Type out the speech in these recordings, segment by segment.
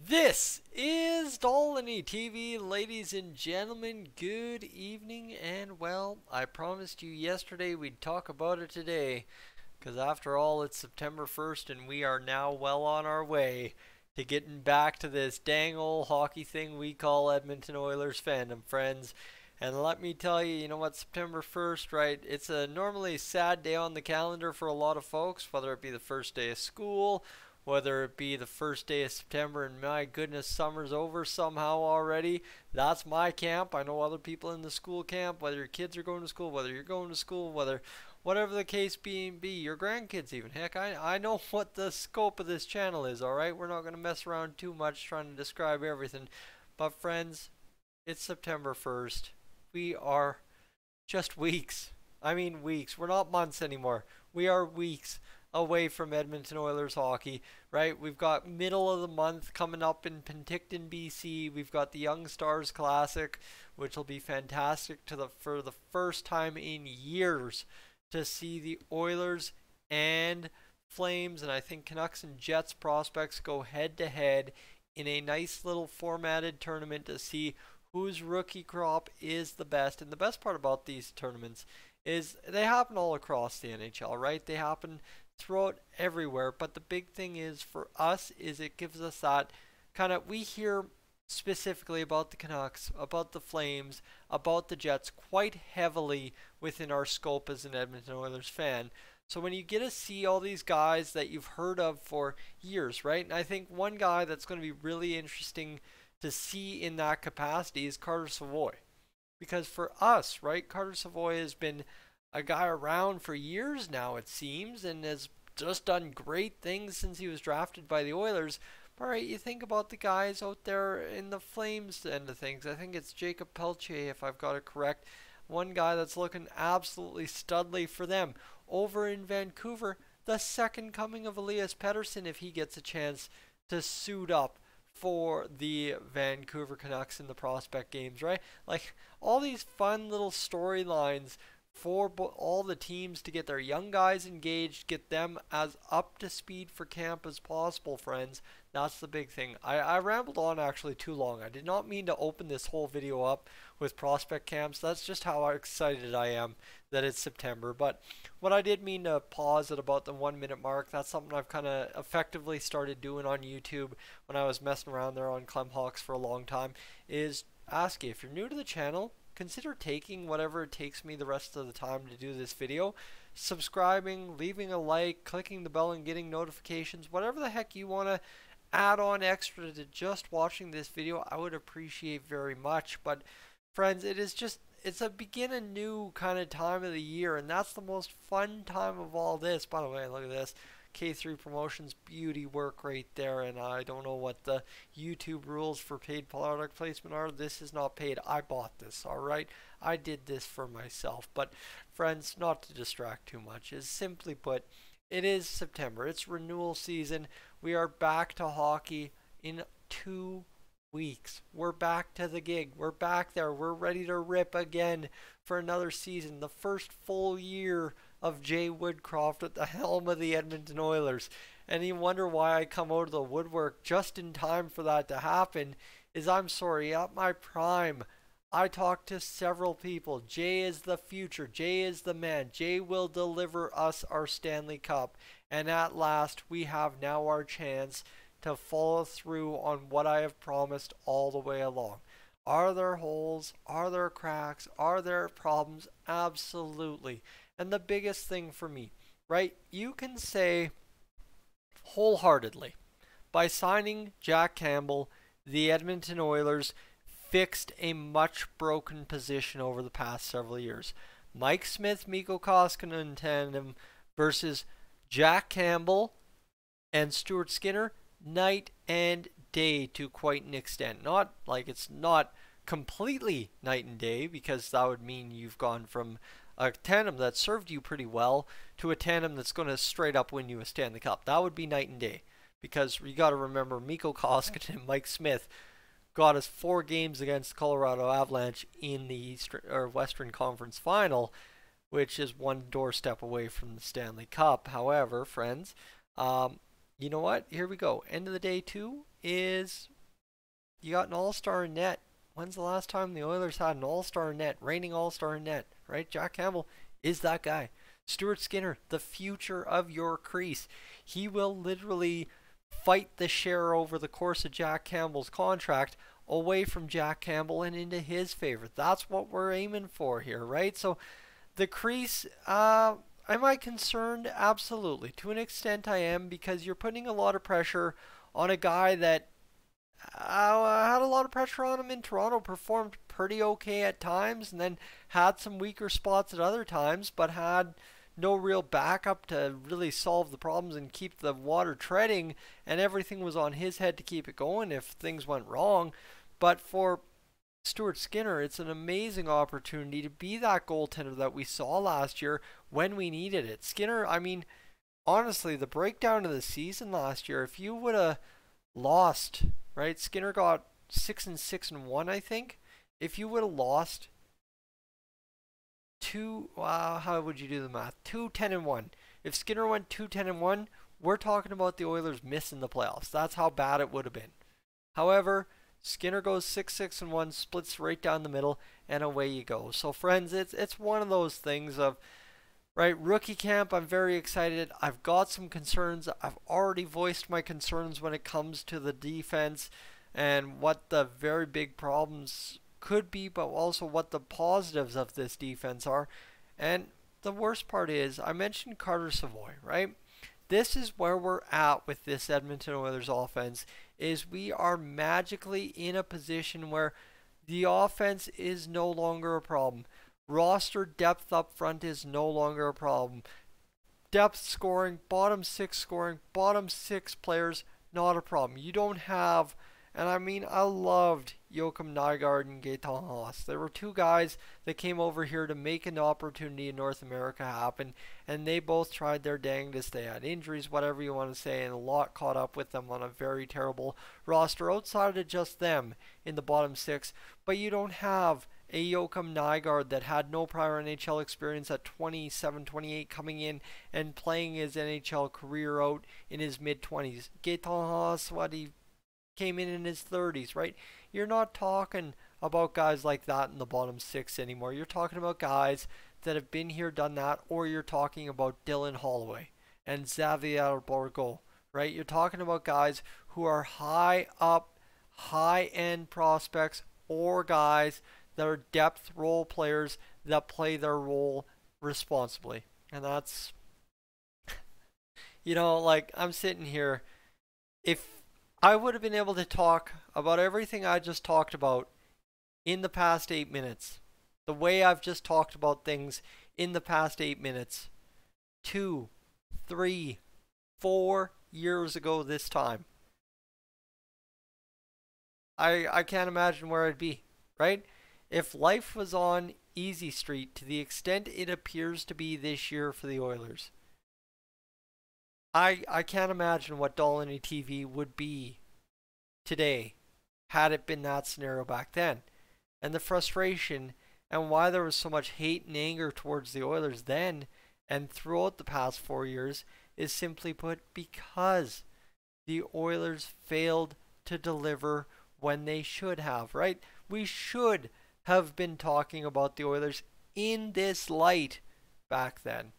This is Dolany TV, ladies and gentlemen. Good evening, and well, I promised you yesterday we'd talk about it today, because after all, it's September 1st, and we are now well on our way to getting back to this dang old hockey thing we call Edmonton Oilers fandom, friends. And let me tell you, you know what, September 1st, right? It's a normally sad day on the calendar for a lot of folks, whether it be the first day of school, whether it be the first day of September, and my goodness, summer's over somehow already. That's my camp. I know other people in the school camp, whether your kids are going to school, whether you're going to school, whether whatever the case be, your grandkids even. Heck, I know what the scope of this channel is, alright? We're not going to mess around too much trying to describe everything. But friends, it's September 1st. We are just weeks. I mean weeks. We're not months anymore. We are weeks away from Edmonton Oilers hockey, right? We've got middle of the month coming up in Penticton, BC. We've got the Young Stars Classic, which will be fantastic for the first time in years to see the Oilers and Flames, and I think Canucks and Jets prospects go head to head in a nice little formatted tournament to see whose rookie crop is the best. And the best part about these tournaments is they happen all across the NHL, right? They happen throughout everywhere. But the big thing is for us is it gives us that kind of, we hear specifically about the Canucks, about the Flames, about the Jets quite heavily within our scope as an Edmonton Oilers fan. So when you get to see all these guys that you've heard of for years, right? And I think one guy that's going to be really interesting to see in that capacity is Carter Savoie. Because for us, right, Carter Savoie has been a guy around for years now, it seems, and has just done great things since he was drafted by the Oilers. But right, you think about the guys out there in the Flames end of things. I think it's Jacob Pelche, if I've got it correct. One guy that's looking absolutely studly for them. Over in Vancouver, the second coming of Elias Pettersson if he gets a chance to suit up for the Vancouver Canucks in the prospect games, right? Like all these fun little storylines for all the teams to get their young guys engaged, get them as up to speed for camp as possible, friends. That's the big thing. I rambled on actually too long. I did not mean to open this whole video up with prospect camps. That's just how excited I am that it's September. But what I did mean to pause at about the 1 minute mark, that's something I've kind of effectively started doing on YouTube when I was messing around there on Clemhawks for a long time, is ask you, if you're new to the channel, consider taking whatever it takes me the rest of the time to do this video, subscribing, leaving a like, clicking the bell and getting notifications, whatever the heck you want to add on extra to just watching this video, I would appreciate very much. But friends, it's a begin a new kind of time of the year, and that's the most fun time of all this. By the way, look at this. K3 Promotions, beauty work right there, and I don't know what the YouTube rules for paid product placement are. This is not paid. I bought this, alright? I did this for myself. But friends, not to distract too much, is simply put, it is September. It's renewal season. We are back to hockey in 2 weeks. We're back to the gig. We're back there. We're ready to rip again for another season. The first full year of Jay Woodcroft at the helm of the Edmonton Oilers. And you wonder why I come out of the woodwork just in time for that to happen, is I'm sorry, at my prime, I talked to several people. Jay is the future. Jay is the man. Jay will deliver us our Stanley Cup. And at last, we have now our chance to follow through on what I have promised all the way along. Are there holes? Are there cracks? Are there problems? Absolutely. And the biggest thing for me, right? You can say wholeheartedly, by signing Jack Campbell, the Edmonton Oilers fixed a much broken position over the past several years. Mike Smith, Mikko Koskinen tandem versus Jack Campbell and Stuart Skinner, night and day to quite an extent. Not like it's not completely night and day, because that would mean you've gone from a tandem that served you pretty well to a tandem that's going to straight up win you a Stanley Cup. That would be night and day, because you got to remember Mikko Koskinen and Mike Smith got us 4 games against Colorado Avalanche in the Western Conference Final, which is one doorstep away from the Stanley Cup. However, friends, you know what? Here we go. End of the day 2 is you got an all-star in net. When's the last time the Oilers had an all-star in net, reigning all-star in net, right? Jack Campbell is that guy. Stuart Skinner, the future of your crease. He will literally fight the share over the course of Jack Campbell's contract away from Jack Campbell and into his favor. That's what we're aiming for here, right? So the crease, am I concerned? Absolutely. To an extent I am, because you're putting a lot of pressure on a guy that had a lot of pressure on him in Toronto, performed pretty okay at times, and then had some weaker spots at other times, but had no real backup to really solve the problems and keep the water treading, and everything was on his head to keep it going if things went wrong. But for Stuart Skinner, it's an amazing opportunity to be that goaltender that we saw last year when we needed it. Skinner, I mean, honestly, the breakdown of the season last year, if you would have lost, right? Skinner got 6-6-1, I think. If you would have lost how would you do the math? 2-10-1. If Skinner went 2-10-1, we're talking about the Oilers missing the playoffs. That's how bad it would have been. However, Skinner goes 6-6-1, splits right down the middle, and away you go. So friends, it's one of those things of, right, rookie camp, I'm very excited. I've got some concerns. I've already voiced my concerns when it comes to the defense and what the very big problems could be, but also what the positives of this defense are. And the worst part is, I mentioned Carter Savoie, right? This is where we're at with this Edmonton Oilers offense, is we are magically in a position where the offense is no longer a problem. Roster depth up front is no longer a problem. Depth scoring, bottom six players, not a problem. You don't have, and I mean, I loved Joachim Nygard and Gaetan Haas. There were two guys that came over here to make an opportunity in North America happen, and they both tried their dangest. They had injuries, whatever you want to say, and a lot caught up with them on a very terrible roster outside of just them in the bottom six. But you don't have a Joachim Nygard that had no prior NHL experience at 27, 28, coming in and playing his NHL career out in his mid-20s. Gaetan Haas, he came in his 30s, right? You're not talking about guys like that in the bottom six anymore. You're talking about guys that have been here, done that, or you're talking about Dylan Holloway and Xavier Bourgault, right? You're talking about guys who are high up, high-end prospects, or guys that are depth role players that play their role responsibly. And that's, like, I'm sitting here, if I would have been able to talk about everything I just talked about in the past 8 minutes, the way I've just talked about things in the past 8 minutes, 2, 3, 4 years ago this time, I can't imagine where I'd be, right? If life was on easy street to the extent it appears to be this year for the Oilers, I can't imagine what Goaltending TV would be today had it been that scenario back then. And the frustration and why there was so much hate and anger towards the Oilers then and throughout the past 4 years is simply put because the Oilers failed to deliver when they should have, right? We should have been talking about the Oilers in this light back then.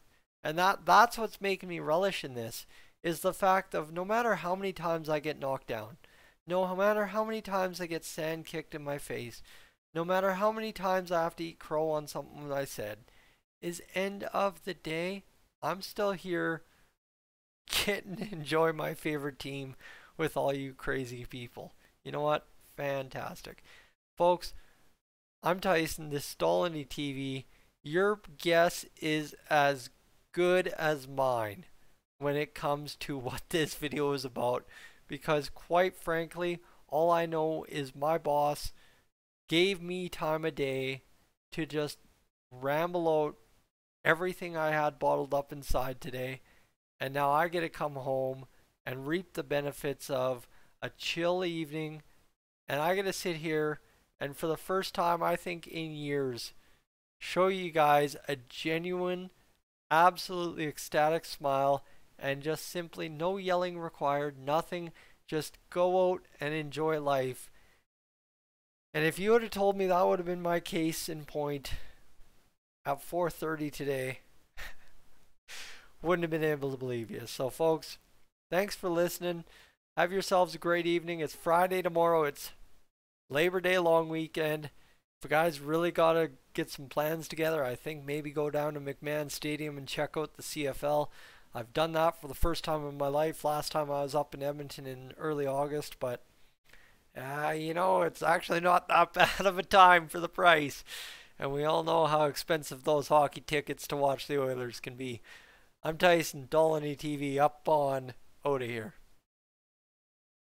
And that's what's making me relish in this, is the fact of no matter how many times I get knocked down, no matter how many times I get sand kicked in my face, no matter how many times I have to eat crow on something that I said, is end of the day, I'm still here getting to enjoy my favorite team with all you crazy people. You know what? Fantastic. Folks, I'm Tyson, this is Goaltending TV. Your guess is as good as mine when it comes to what this video is about, because quite frankly, all I know is my boss gave me time of day to just ramble out everything I had bottled up inside today, and now I get to come home and reap the benefits of a chill evening, and I get to sit here and for the first time I think in years show you guys a genuine, absolutely ecstatic smile, and just simply no yelling required, nothing, just go out and enjoy life And if you would have told me that would have been my case in point at 4:30 today, wouldn't have been able to believe you. So folks, thanks for listening. Have yourselves a great evening. It's Friday tomorrow. It's Labor Day long weekend. If you guys really got to get some plans together, I think maybe go down to McMahon Stadium and check out the CFL. I've done that for the first time in my life. Last time I was up in Edmonton in early August, but it's actually not that bad of a time for the price. And we all know how expensive those hockey tickets to watch the Oilers can be. I'm Tyson, Dolany TV, up on Outta Here.